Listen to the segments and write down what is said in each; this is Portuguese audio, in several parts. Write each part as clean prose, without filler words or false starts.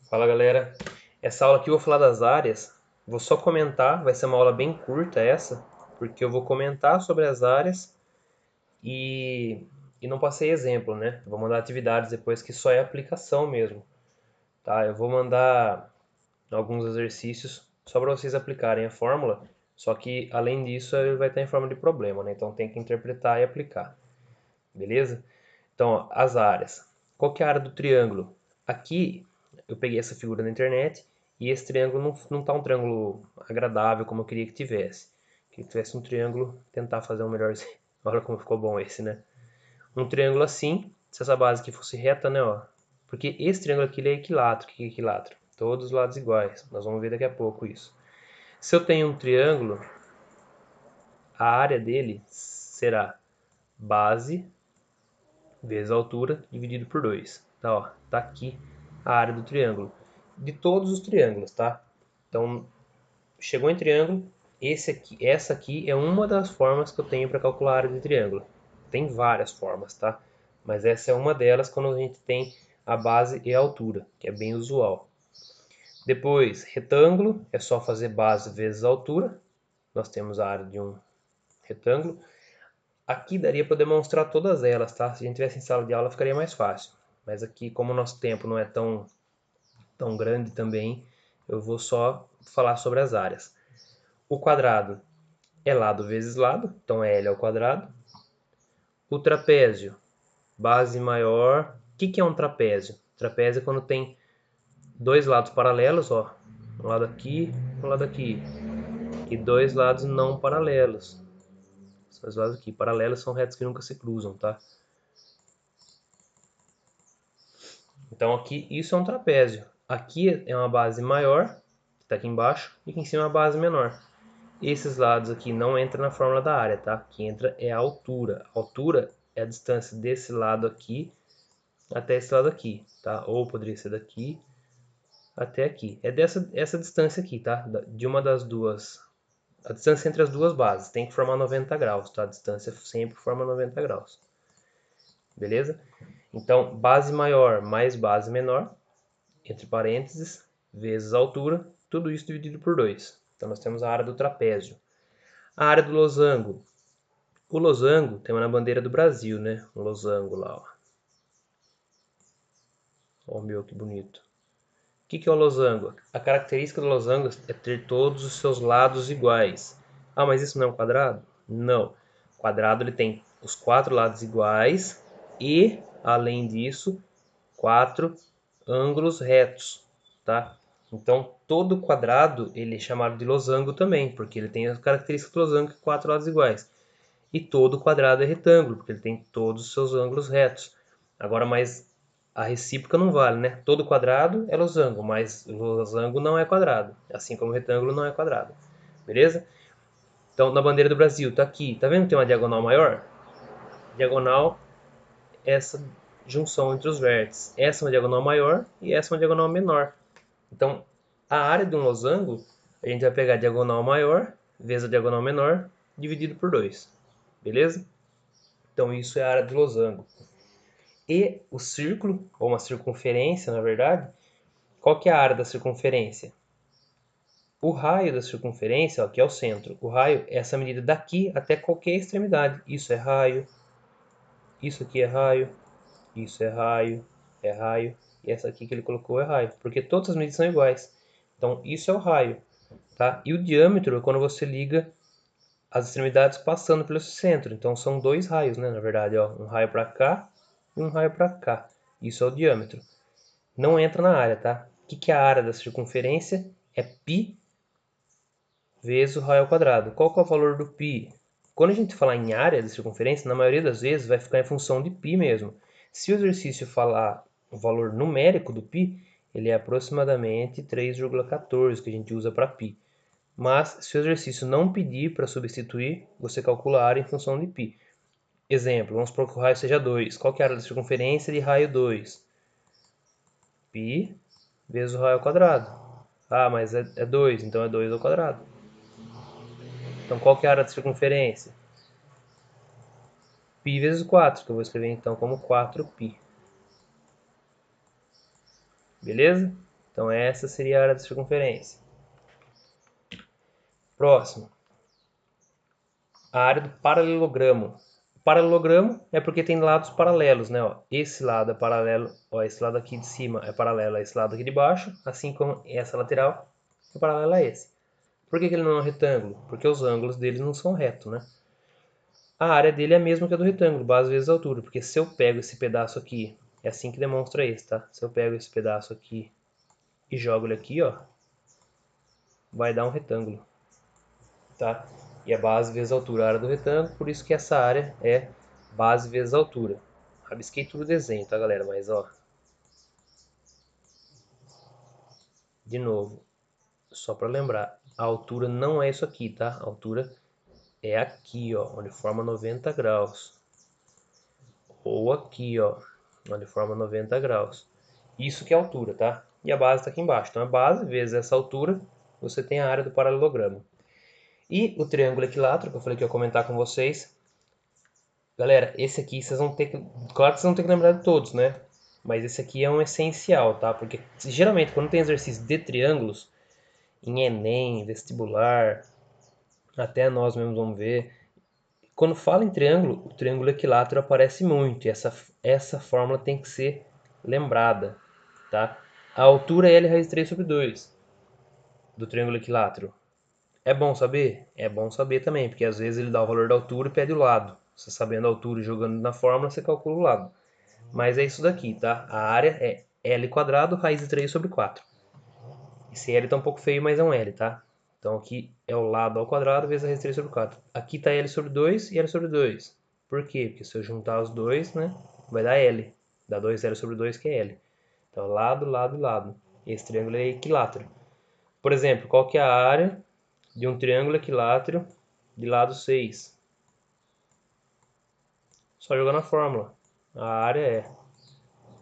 Fala galera, essa aula aqui eu vou falar das áreas, vou só comentar, vai ser uma aula bem curta essa, porque eu vou comentar sobre as áreas e, e não passei exemplo, né? Vou mandar atividades depois que só é aplicação mesmo, tá? Eu vou mandar alguns exercícios só para vocês aplicarem a fórmula, só que além disso ele vai estar em forma de problema, né? Então tem que interpretar e aplicar, beleza? Então, ó, as áreas. Qual que é a área do triângulo? Aqui eu peguei essa figura na internet e esse triângulo não tá um triângulo agradável como eu queria que tivesse. Queria que tivesse um triângulo, tentar fazer um melhor. Olha como ficou bom esse, né? Um triângulo assim, se essa base aqui fosse reta, né, ó. Porque esse triângulo aqui ele é equilátero. O que é equilátero? Todos os lados iguais. Nós vamos ver daqui a pouco isso. Se eu tenho um triângulo, a área dele será base vezes a altura dividido por 2. Tá, ó, tá aqui a área do triângulo. De todos os triângulos, tá? Então, chegou em triângulo, essa aqui é uma das formas que eu tenho para calcular a área de triângulo. Tem várias formas, tá? Mas essa é uma delas quando a gente tem a base e a altura, que é bem usual. Depois, retângulo, é só fazer base vezes a altura. Nós temos a área de um retângulo. Aqui daria para demonstrar todas elas, tá? Se a gente tivesse em sala de aula ficaria mais fácil. Mas aqui, como o nosso tempo não é tão grande também, eu vou só falar sobre as áreas. O quadrado é lado vezes lado, então é L ao quadrado. O trapézio, base maior. O que é um trapézio? Trapézio é quando tem dois lados paralelos, ó. Um lado aqui, um lado aqui. E dois lados não paralelos. Os dois lados aqui. Paralelos são retos que nunca se cruzam, tá? Então aqui isso é um trapézio. Aqui é uma base maior, que está aqui embaixo, e aqui em cima é uma base menor. Esses lados aqui não entram na fórmula da área, tá? O que entra é a altura. A altura é a distância desse lado aqui até esse lado aqui, tá? Ou poderia ser daqui até aqui. É essa distância aqui, tá? De uma das duas. A distância entre as duas bases tem que formar 90 graus, tá? A distância sempre forma 90 graus. Beleza? Então, base maior mais base menor, entre parênteses, vezes a altura, tudo isso dividido por 2. Então, nós temos a área do trapézio. A área do losango. O losango tem uma na bandeira do Brasil, né? Um losango lá, ó. Ó o meu, que bonito. O que é o losango? A característica do losango é ter todos os seus lados iguais. Ah, mas isso não é um quadrado? Não. O quadrado ele tem os quatro lados iguais e, além disso, quatro ângulos retos, tá? Então, todo quadrado ele é chamado de losango também, porque ele tem as características do losango, que quatro lados iguais. E todo quadrado é retângulo, porque ele tem todos os seus ângulos retos. Agora, mas a recíproca não vale, né? Todo quadrado é losango, mas losango não é quadrado, assim como retângulo não é quadrado. Beleza? Então, na bandeira do Brasil, tá aqui. Tá vendo que tem uma diagonal maior? Diagonal é essa junção entre os vértices. Essa é uma diagonal maior e essa é uma diagonal menor. Então, a área de um losango, a gente vai pegar a diagonal maior vezes a diagonal menor, dividido por 2. Beleza? Então, isso é a área do losango. E o círculo, ou uma circunferência, na verdade, qual que é a área da circunferência? O raio da circunferência, ó, que é o centro, o raio é essa medida daqui até qualquer extremidade. Isso é raio, isso aqui é raio, isso é raio, e essa aqui que ele colocou é raio, porque todas as medidas são iguais. Então, isso é o raio, tá? E o diâmetro é quando você liga as extremidades passando pelo centro. Então, são dois raios, né? Na verdade, ó, um raio para cá e um raio para cá. Isso é o diâmetro. Não entra na área, tá? O que é a área da circunferência? É π vezes o raio ao quadrado. Qual que é o valor do π? Quando a gente falar em área da circunferência, na maioria das vezes vai ficar em função de π mesmo. Se o exercício falar o valor numérico do π, ele é aproximadamente 3,14 que a gente usa para π. Mas se o exercício não pedir para substituir, você calcula a área em função de π. Exemplo, vamos supor que o raio seja 2. Qual que é a área da circunferência de raio 2? Π vezes o raio ao quadrado. Ah, mas é 2, então é 2 ao quadrado. Então qual que é a área da circunferência? Π vezes 4, que eu vou escrever então como 4π. Beleza? Então essa seria a área da circunferência. Próximo. A área do paralelogramo. O paralelogramo é porque tem lados paralelos, né? Ó, esse lado é paralelo, ó, esse lado aqui de cima é paralelo a esse lado aqui de baixo, assim como essa lateral é paralela a esse. Por que ele não é um retângulo? Porque os ângulos dele não são retos, né? A área dele é a mesma que a do retângulo, base vezes altura, porque se eu pego esse pedaço aqui, é assim que demonstra esse, tá? Se eu pego esse pedaço aqui e jogo ele aqui, ó, vai dar um retângulo, tá? E é base vezes altura, a área do retângulo, por isso que essa área é base vezes altura. Rabisquei tudo o desenho, tá, galera? Mas, ó, de novo, só para lembrar, a altura não é isso aqui, tá? A altura é aqui, ó, onde forma 90 graus. Ou aqui, ó, onde forma 90 graus. Isso que é a altura, tá? E a base está aqui embaixo. Então, a base vezes essa altura, você tem a área do paralelogramo. E o triângulo equilátero, que eu falei que ia comentar com vocês. Galera, esse aqui vocês vão ter que... Claro que vocês vão ter que lembrar de todos, né? Mas esse aqui é um essencial, tá? Porque geralmente quando tem exercício de triângulos, em Enem, vestibular, até nós mesmos vamos ver. Quando fala em triângulo, o triângulo equilátero aparece muito. E essa fórmula tem que ser lembrada, tá? A altura é L raiz de 3 sobre 2 do triângulo equilátero. É bom saber? É bom saber também, porque às vezes ele dá o valor da altura e pede o lado. Você sabendo a altura e jogando na fórmula, você calcula o lado. Mas é isso daqui, tá? A área é L quadrado raiz de 3 sobre 4. Esse L tá um pouco feio, mas é um L, tá? Então aqui é o lado ao quadrado vezes a raiz de 3 sobre 4. Aqui tá L sobre 2 e L sobre 2. Por quê? Porque se eu juntar os dois, né, vai dar L. Dá 2L sobre 2, que é L. Então lado, lado, lado. Esse triângulo é equilátero. Por exemplo, qual que é a área de um triângulo equilátero de lado 6? Só jogar na fórmula. A área é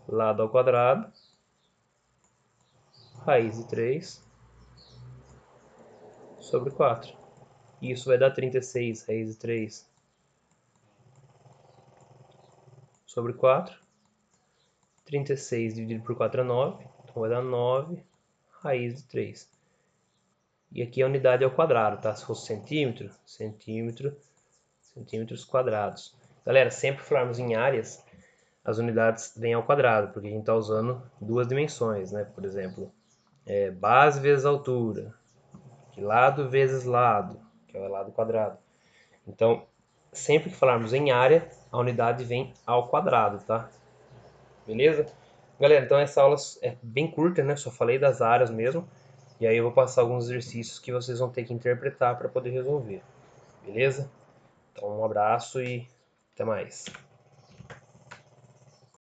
lado ao quadrado, raiz de 3 sobre 4. Isso vai dar 36, raiz de 3 sobre 4. 36 dividido por 4 é 9. Então vai dar 9 raiz de 3. E aqui a unidade é ao quadrado, tá? Se fosse centímetro, centímetros quadrados. Galera, sempre que falarmos em áreas, as unidades vêm ao quadrado, porque a gente está usando duas dimensões, né? Por exemplo, base vezes altura, que lado vezes lado, que é o lado quadrado. Então, sempre que falarmos em área, a unidade vem ao quadrado, tá? Beleza? Galera, então essa aula é bem curta, né? Só falei das áreas mesmo. E aí eu vou passar alguns exercícios que vocês vão ter que interpretar para poder resolver. Beleza? Então um abraço e até mais.